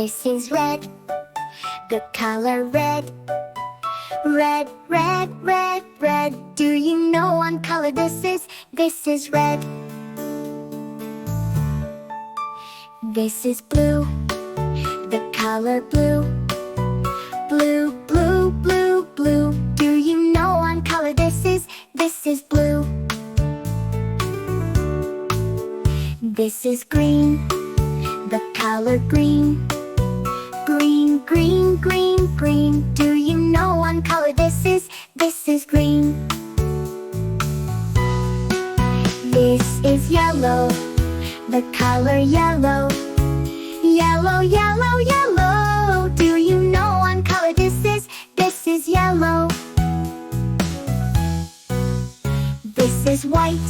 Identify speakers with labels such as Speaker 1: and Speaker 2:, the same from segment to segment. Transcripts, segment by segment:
Speaker 1: This is red, the color red. Red, red, red, red. Do you know what color this is? This is red. This is blue, the color blue. Blue, blue, blue, blue. Do you know what color this is? This is blue. This is green, the color green. Green, green, green, green. Do you know what color this is? This is green. This is yellow, the color yellow. Yellow, yellow, yellow. Do you know what color this is? This is yellow. This is white,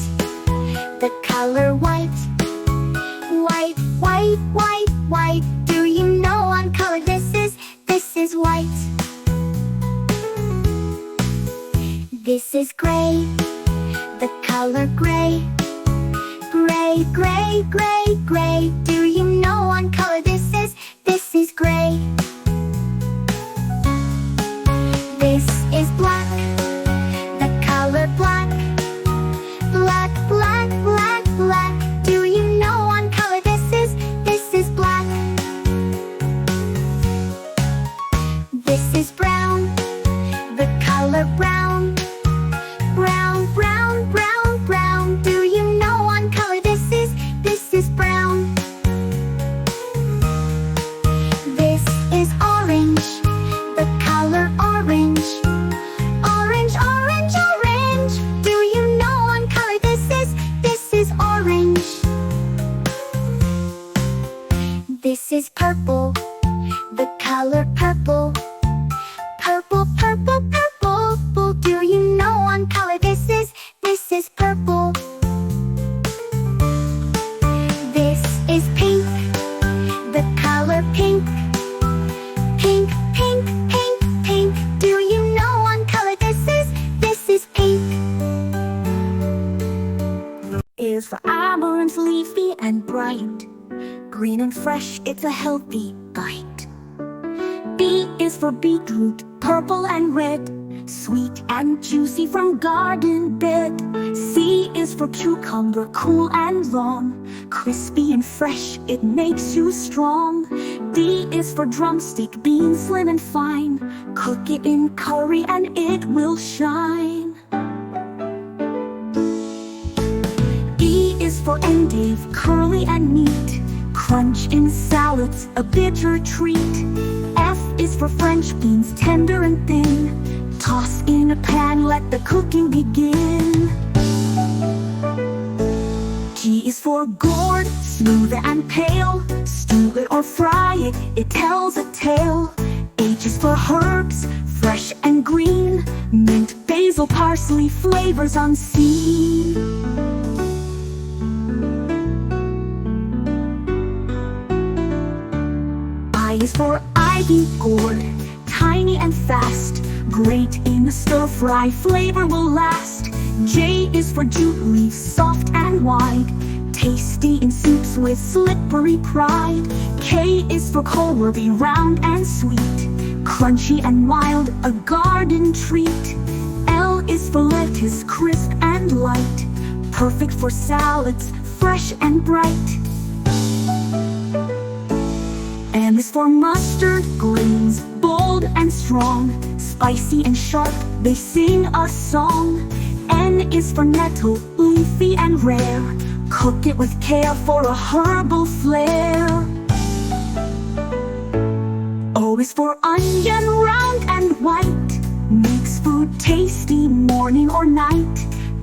Speaker 1: the color white. White, white, white, white. Do you know what color this is? This is white. This is gray, the color gray. Gray, gray, gray, gray. Do you know what color this is? This is gray. This is black, the color black. Black, black, black, black. Do you know what color this is? This is black. This is brown, the color brown. Brown, brown, brown, brown. Do you know what color this is? This is brown. This is orange, the color orange. Orange, orange, orange. Do you know what color this is? This is orange. This is purple, the color purple. Purple, purple, purple. Do you know what color this is? This is purple. This is pink, the color pink. Pink, pink, pink, pink. Do you know what color this is? This is pink.
Speaker 2: Is for amaranth, leafy and bright. Green and fresh, it's a healthy bite. B is for beetroot, purple and red. Sweet and juicy from garden bed. C is for cucumber, cool and long. Crispy and fresh, it makes you strong. D is for drumstick, bean slim and fine. Cook it in curry and it will shine. E is for endive, curly and neat. Crunch in salads, a bitter treat. F is for French beans, tender and thin. Toss in a pan, let the cooking begin. G is for gourd, smooth and pale. Stew it or fry it, it tells a tale. H is for herbs, fresh and green. Mint, basil, parsley, flavors unseen. I is for ivy gourd, tiny and fast. Great in a stir-fry, flavor will last. J is for jute leaf, soft and wide. Tasty in soups with slippery pride. K is for kohlrabi, round and sweet. Crunchy and mild, a garden treat. L is for lettuce, crisp and light. Perfect for salads, fresh and bright. M is for mustard, greens, bold and strong. Spicy and sharp, they sing a song. N is for nettle, leafy and rare. Cook it with care for a herbal flair. O is for onion, round and white. Makes food tasty morning or night.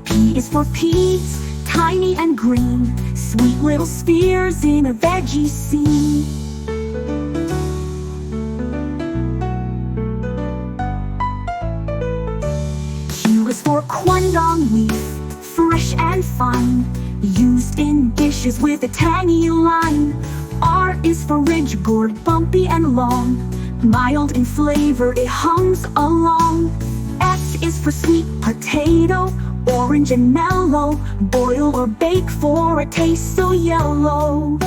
Speaker 2: P is for peas, tiny and green. Sweet little spears in a veggie scene. Q is for quandong leaf, fresh and fine. Used in dishes with a tangy line. R is for ridge gourd, bumpy and long. Mild in flavor, it hums along. S is for sweet potato, orange and mellow. Boil or bake for a taste so yellow.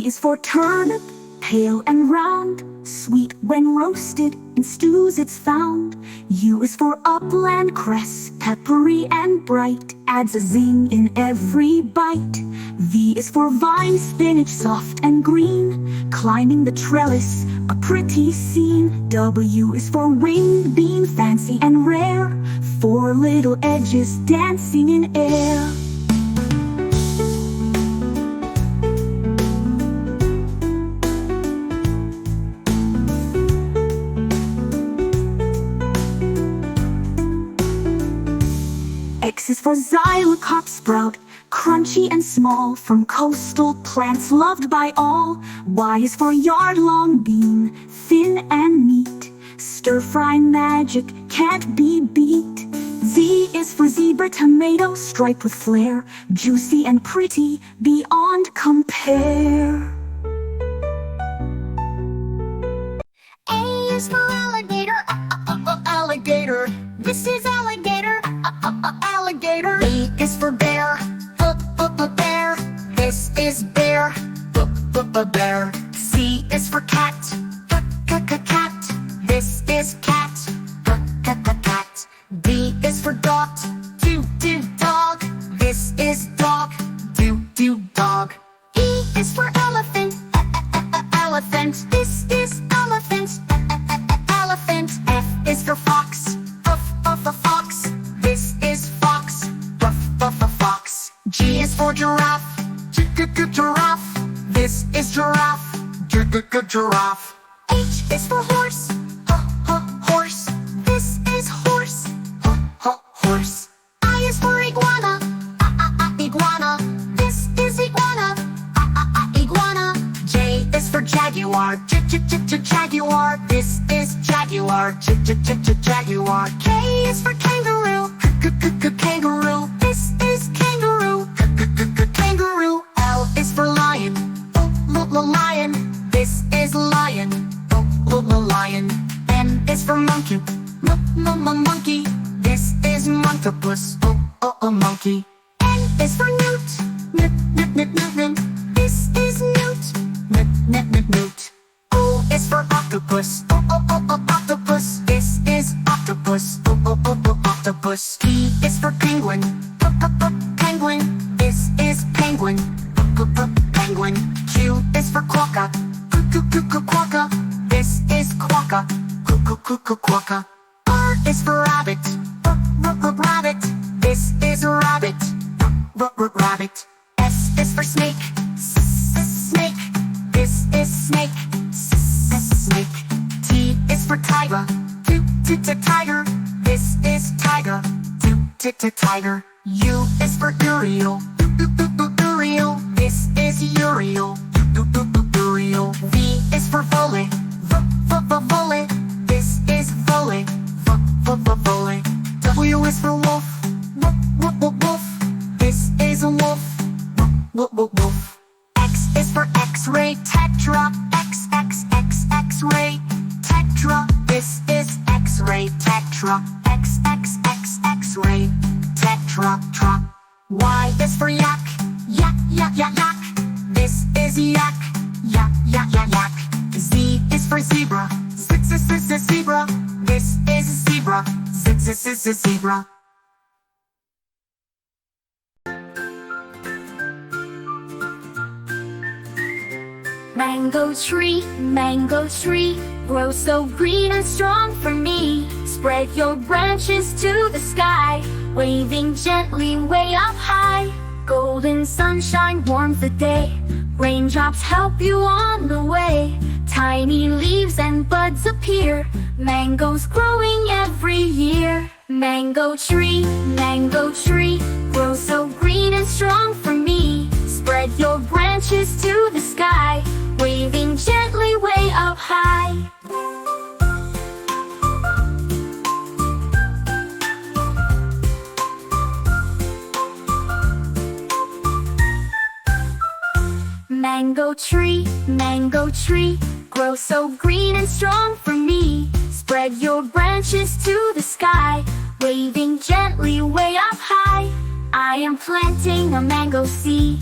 Speaker 2: is for turnip, pale and round, sweet when roasted, in stews it's found. U is for upland cress, peppery and bright, adds a zing in every bite. V is for vine spinach, soft and green, climbing the trellis, a pretty scene. W is for winged bean, fancy and rare, four little edges dancing in air. X is for xylocop sprout, crunchy and small, from coastal plants loved by all. Y is for yard-long bean, thin and neat, stir-fry magic can't be beat. Z is for zebra tomato, striped with flair, juicy and pretty beyond compare.
Speaker 1: A is for alligator, alligator. This is alligator, alligator. B is for bear, bear. This is bear, bear. C is for cat, cat. This is cat, cat. D is for dog, do dog. This is dog, do dog. E is for elephant, elephant. This is elephant, elephant. F is for fox, fox. This is fox, fox. G is for giraffe, giraffe. This is giraffe, giraffe. H is for horse, horse. This is horse, horse. I is for iguana, iguana. This is iguana, iguana. J is for jaguar, jaguar. This is jaguar, jaguar. K is for kangaroo, kangaroo. This is kangaroo, kangaroo. L is for lion, lion. This is lion, lion. M is for monkey, monkey. This is monkeypuss, monkey. N is for newt, newt. This is newt, newt. O is for octopus, octopus. This is octopus, octopus. P is for penguin, penguin. This is penguin, penguin. Q is for quokka, quokka. This is quokka, quokka. R is for rabbit, rabbit. This is rabbit, rabbit. S is for snake, snake. This is snake, snake. T is for tiger, tiger. This is tiger, tiger. U is for Uriel, Uriel. This is Uriel, Uriel. V is for volley, volley. This is volley, volley. W is for wolf, wolf. This is a wolf, wolf. X is for X-ray, tetra. X-ray, tetra. This is X-ray, tetra. X-ray, tetra. Y is for yak, yak. This is yak, yak. Z is for zebra, zebra. This is zebra, zebra.
Speaker 2: Mango tree, grow so green and strong for me. Spread your branches to the sky, waving gently way up high. Golden sunshine warms the day, raindrops help you on the way. Tiny leaves and buds appear, mangoes growing every year. Mango tree, grow so green and strong for me. Spread your branches to the sky, waving gently way up high. Mango tree, grow so green and strong for me. Spread your branches to the sky, waving gently way up high. I am planting a mango seed,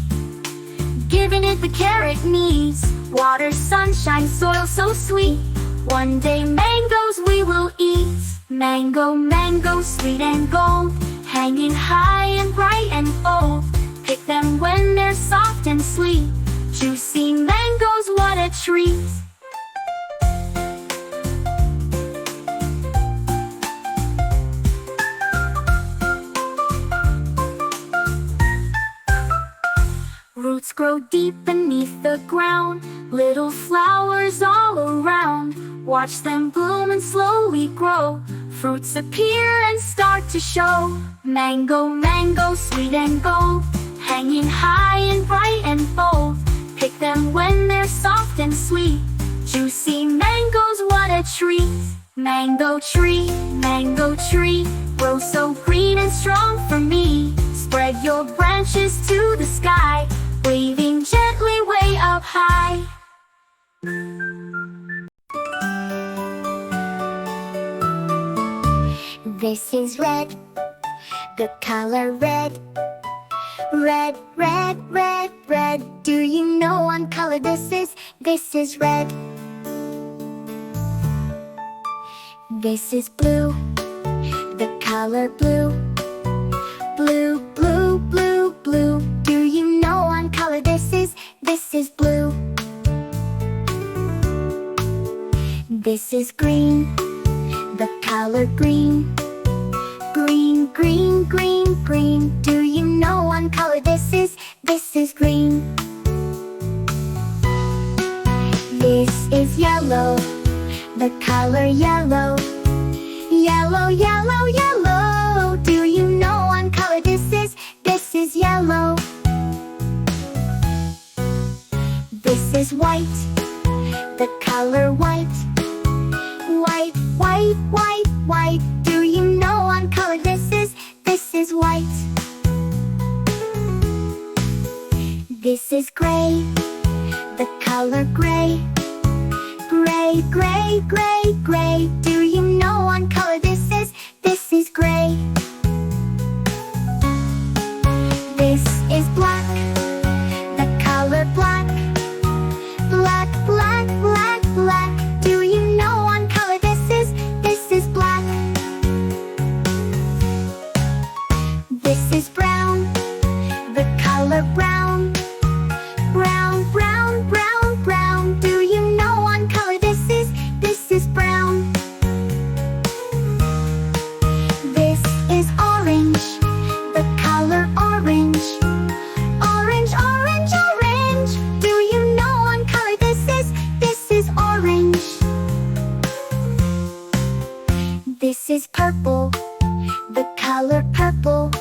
Speaker 2: giving it the care it needs. Water, sunshine, soil so sweet. One day mangoes we will eat. Mango, mango, sweet and gold, hanging high and bright and bold. Pick them when they're soft and sweet. Juicy mangoes, what a treat. Roots grow deep beneath the ground, little flowers all around. Watch them bloom and slowly grow. Fruits appear and start to show. Mango, mango, sweet and gold, hanging high and bright and bold. Pick them when they're soft and sweet. Juicy mangoes, what a treat. Mango tree, grow so green and strong for me. Spread your branches to the sky, waving gently way up high.
Speaker 1: This is red, the color red. Red, red, red, red. Do you know what color this is? This is red. This is blue, the color blue. Blue, blue, blue, blue. Do you know what color this is? This is blue. This is green, the color green. Green, green, green, green. Do you know what color this is? This is green. This is yellow, the color yellow. Yellow, yellow, yellow. Do you know what color this is? This is yellow. This is white, the color white. White, white, white, white. Do you know what color this is? This is white. This is gray, the color gray. Gray, gray, gray, gray. Do you know what color this is? This is gray. This is black, the color black. Black, black, black, black. Do you know what color this is? This is black. This is brown, the color brown. Brown, brown, brown, brown. Do you know what color this is? This is brown. This is orange, the color orange. Orange, orange, orange. Do you know what color this is? This is orange. This is purple, the color purple.